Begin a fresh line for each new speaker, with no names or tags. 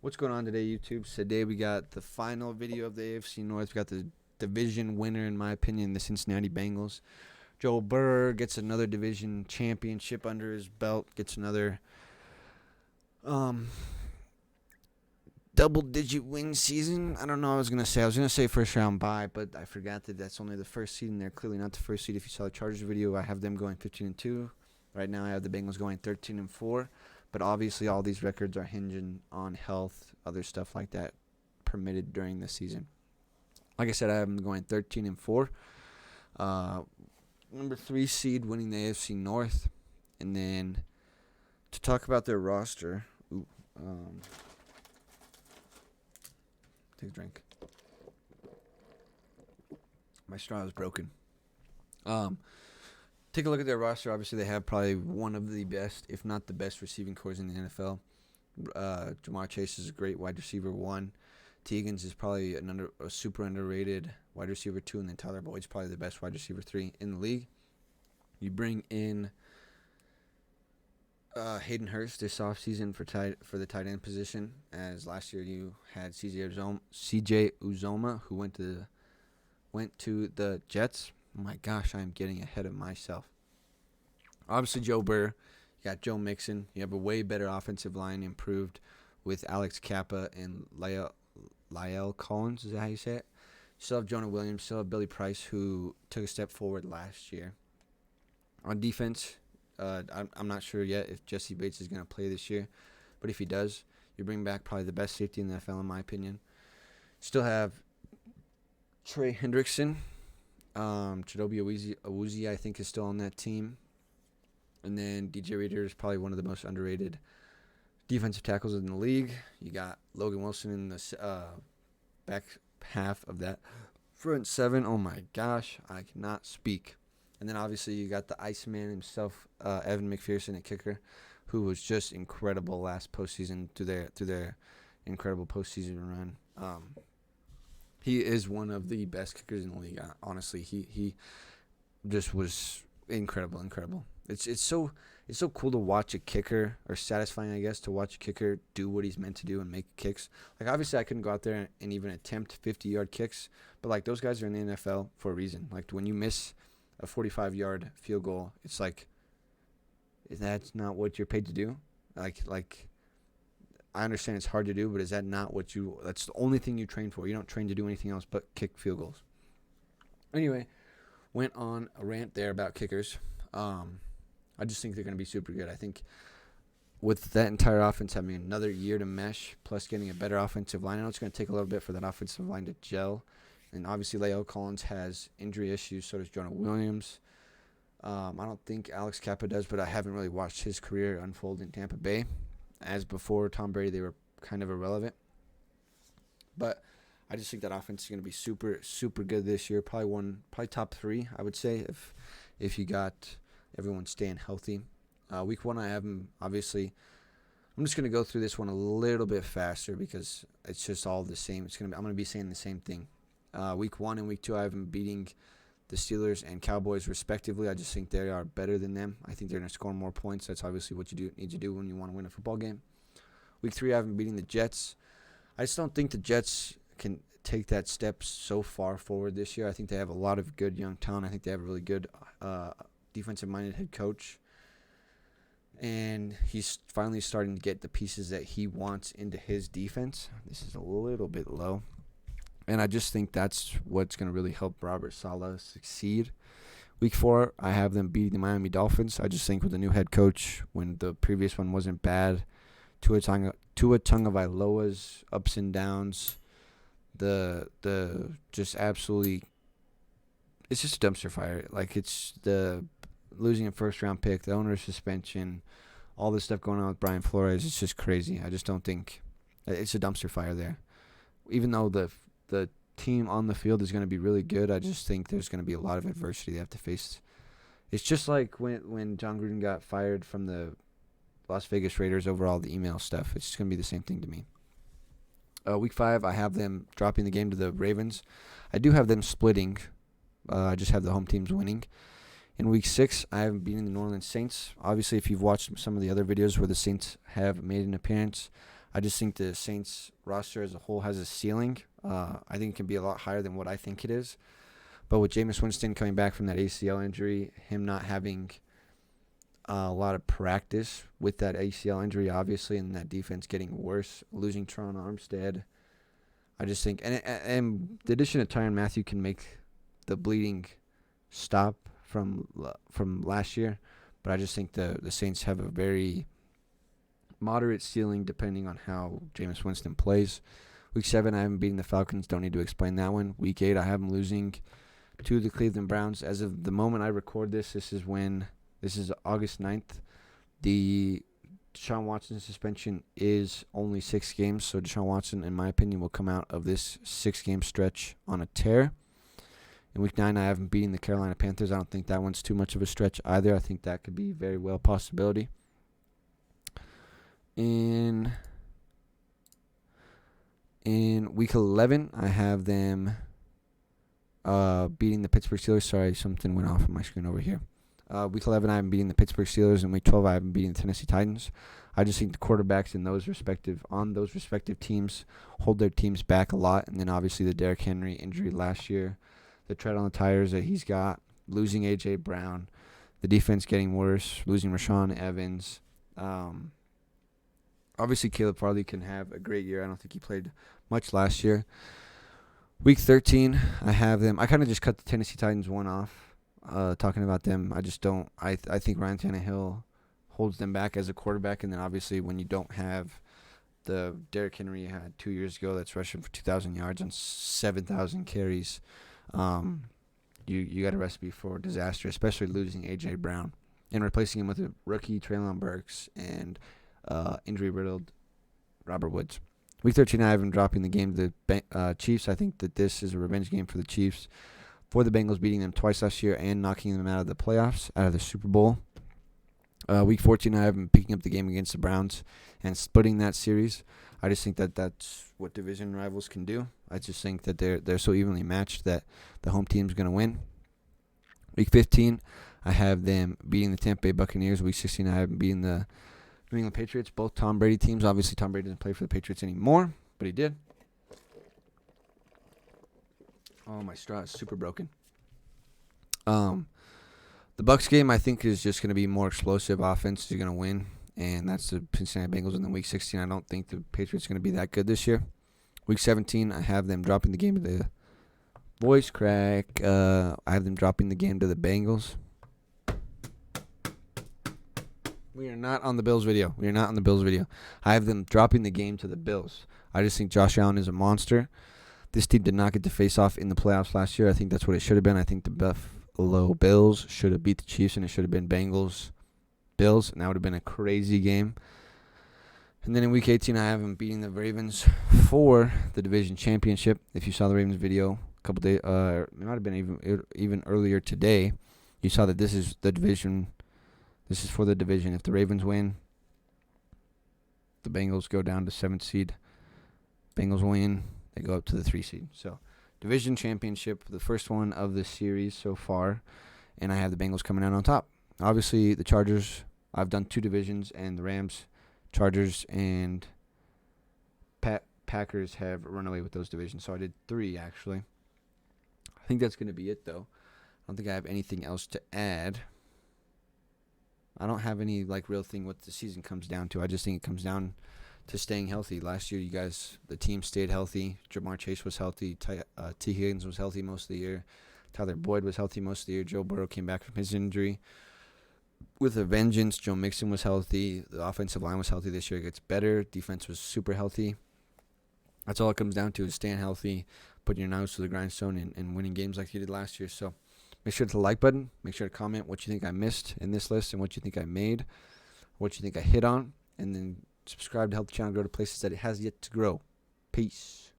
What's going on today, YouTube? Today we got the final video of the AFC North. We got the division winner, in my opinion, the Cincinnati Bengals. Joe Burrow gets another division championship under his belt, gets another um, double-digit win season. I don't know what I was going to say. I was going to say first round bye, but I forgot that that's only the first seed, and they're clearly not the first seed. If you saw the Chargers video, I have them going 15-2. Right now I have the Bengals going 13-4. But obviously, all these records are hinging on health, other stuff like that permitted during the season. Like I said, I have them going 13-4. Number 3 seed winning the AFC North. And then to talk about their roster, take a drink. My straw is broken. Take a look at their roster. Obviously, they have probably one of the best, if not the best, receiving corps in the NFL. Jamar Chase is a great wide receiver 1. Teagan's is probably a super underrated wide receiver 2. And then Tyler Boyd's probably the best wide receiver 3 in the league. You bring in Hayden Hurst this offseason for the tight end position, as last year you had C.J. Uzoma, who went to the Jets. Oh my gosh, I'm getting ahead of myself. Obviously, Joe Burrow. You got Joe Mixon. You have a way better offensive line, improved with Alex Kappa and Lyle Collins. Is that how you say it? You still have Jonah Williams. Still have Billy Price, who took a step forward last year. On defense, I'm not sure yet if Jesse Bates is going to play this year. But if he does, you bring back probably the best safety in the NFL, in my opinion. Still have Trey Hendrickson. Chidobe Awuzie, I think, is still on that team. And then DJ Reader is probably one of the most underrated defensive tackles in the league. You got Logan Wilson in the back half of that front 7. Oh, my gosh. I cannot speak. And then, obviously, you got the Iceman himself, Evan McPherson, a kicker, who was just incredible last postseason through their incredible postseason run. He is one of the best kickers in the league. Honestly, he just was incredible. It's so cool to watch a kicker, or satisfying, I guess, to watch a kicker do what he's meant to do and make kicks. Like, obviously, I couldn't go out there and even attempt 50-yard kicks, but like, those guys are in the NFL for a reason. Like, when you miss a 45-yard field goal, it's like, that's not what you're paid to do. Like. I understand it's hard to do, but is that not that's the only thing you train for? You don't train to do anything else but kick field goals. Anyway, went on a rant there about kickers. I just think they're going to be super good. I think with that entire offense having another year to mesh, plus getting a better offensive line, I know it's going to take a little bit for that offensive line to gel. And obviously, La'el Collins has injury issues, so does Jonah Williams. I don't think Alex Kappa does, but I haven't really watched his career unfold in Tampa Bay. As before Tom Brady, they were kind of irrelevant. But I just think that offense is going to be super, super good this year. Probably top 3, I would say, if you got everyone staying healthy. Week 1, I have them, obviously. I'm just going to go through this one a little bit faster because it's just all the same. I'm going to be saying the same thing. Week 1 and Week 2, I have them beating the Steelers and Cowboys respectively. I just think they are better than them. I think they're going to score more points. That's obviously what you need to do when you want to win a football game. Week 3, I have them beating the Jets. I just don't think the Jets can take that step so far forward this year. I think they have a lot of good young talent. I think they have a really good defensive-minded head coach. And he's finally starting to get the pieces that he wants into his defense. This is a little bit low. And I just think that's what's going to really help Robert Saleh succeed. Week 4, I have them beating the Miami Dolphins. I just think with the new head coach, when the previous one wasn't bad, Tua Tagovailoa's ups and downs, the just absolutely, it's just a dumpster fire. Like, it's the losing a first-round pick, the owner's suspension, all this stuff going on with Brian Flores. It's just crazy. I just don't think it's a dumpster fire there. Even though the team on the field is going to be really good, I just think there's going to be a lot of adversity they have to face. It's just like when John Gruden got fired from the Las Vegas Raiders over all the email stuff. It's just going to be the same thing to me. Week 5, I have them dropping the game to the Ravens. I do have them splitting. I just have the home teams winning. In Week 6, I have them beating the New Orleans Saints. Obviously, if you've watched some of the other videos where the Saints have made an appearance, I just think the Saints roster as a whole has a ceiling. I think it can be a lot higher than what I think it is. But with Jameis Winston coming back from that ACL injury, him not having a lot of practice with that ACL injury, obviously, and that defense getting worse, losing Tron Armstead, I just think, and the addition of Tyrann Mathieu can make the bleeding stop from last year. But I just think the Saints have a very moderate ceiling depending on how Jameis Winston plays. Week 7, I haven't beaten the Falcons. Don't need to explain that one. Week 8, I have them losing to the Cleveland Browns. As of the moment I record this, this is August 9th. The Deshaun Watson suspension is only 6 games, so Deshaun Watson, in my opinion, will come out of this 6-game stretch on a tear. In Week 9, I haven't beaten the Carolina Panthers. I don't think that one's too much of a stretch either. I think that could be very well a possibility. In Week 11, I have them beating the Pittsburgh Steelers. Sorry, something went off on my screen over here. Week 11, I have them beating the Pittsburgh Steelers. In Week 12, I have them beating the Tennessee Titans. I just think the quarterbacks in those respective teams hold their teams back a lot. And then obviously the Derrick Henry injury last year, the tread on the tires that he's got, losing A.J. Brown, the defense getting worse, losing Rashaan Evans. Obviously, Caleb Farley can have a great year. I don't think he played much last year. Week 13, I have them. I kind of just cut the Tennessee Titans one off, talking about them. I just don't. I think Ryan Tannehill holds them back as a quarterback. And then obviously when you don't have the Derrick Henry you had 2 years ago that's rushing for 2,000 yards and 7,000 carries, you got a recipe for disaster, especially losing A.J. Brown and replacing him with a rookie Treylon Burks and injury-riddled Robert Woods. Week 13, I have him dropping the game to the Chiefs. I think that this is a revenge game for the Chiefs, for the Bengals beating them twice last year and knocking them out of the playoffs, out of the Super Bowl. Week 14, I have him picking up the game against the Browns and splitting that series. I just think that that's what division rivals can do. I just think that they're so evenly matched that the home team's going to win. Week 15, I have them beating the Tampa Bay Buccaneers. Week 16, I have them beating the New England Patriots, both Tom Brady teams. Obviously, Tom Brady doesn't play for the Patriots anymore, but he did. Oh, my straw is super broken. The Bucs game, I think, is just going to be more explosive. Offense is going to win, and that's the Cincinnati Bengals. And then Week 16, I don't think the Patriots are going to be that good this year. Week 17, I have them dropping the game to the voice crack. I have them dropping the game to the Bengals. We are not on the Bills video. I have them dropping the game to the Bills. I just think Josh Allen is a monster. This team did not get to face off in the playoffs last year. I think that's what it should have been. I think the Buffalo Bills should have beat the Chiefs, and it should have been Bengals-Bills, and that would have been a crazy game. And then in Week 18, I have them beating the Ravens for the division championship. If you saw the Ravens video a couple days, it might have been even earlier today, you saw that this is the division. This is for the division. If the Ravens win, the Bengals go down to 7th seed. Bengals win, they go up to the 3 seed. So, division championship, the first one of the series so far, and I have the Bengals coming out on top. Obviously, the Chargers, I've done 2 divisions, and the Rams, Chargers, and Packers have run away with those divisions. So, I did 3, actually. I think that's going to be it, though. I don't think I have anything else to add. I don't have any real thing what the season comes down to. I just think it comes down to staying healthy. Last year, the team stayed healthy. Jamar Chase was healthy. T. Higgins was healthy most of the year. Tyler Boyd was healthy most of the year. Joe Burrow came back from his injury with a vengeance. Joe Mixon was healthy. The offensive line was healthy this year. It gets better. Defense was super healthy. That's all it comes down to is staying healthy, putting your nose to the grindstone, and winning games like you did last year. So, make sure to hit the like button. Make sure to comment what you think I missed in this list and what you think I made, what you think I hit on. And then subscribe to help the channel grow to places that it has yet to grow. Peace.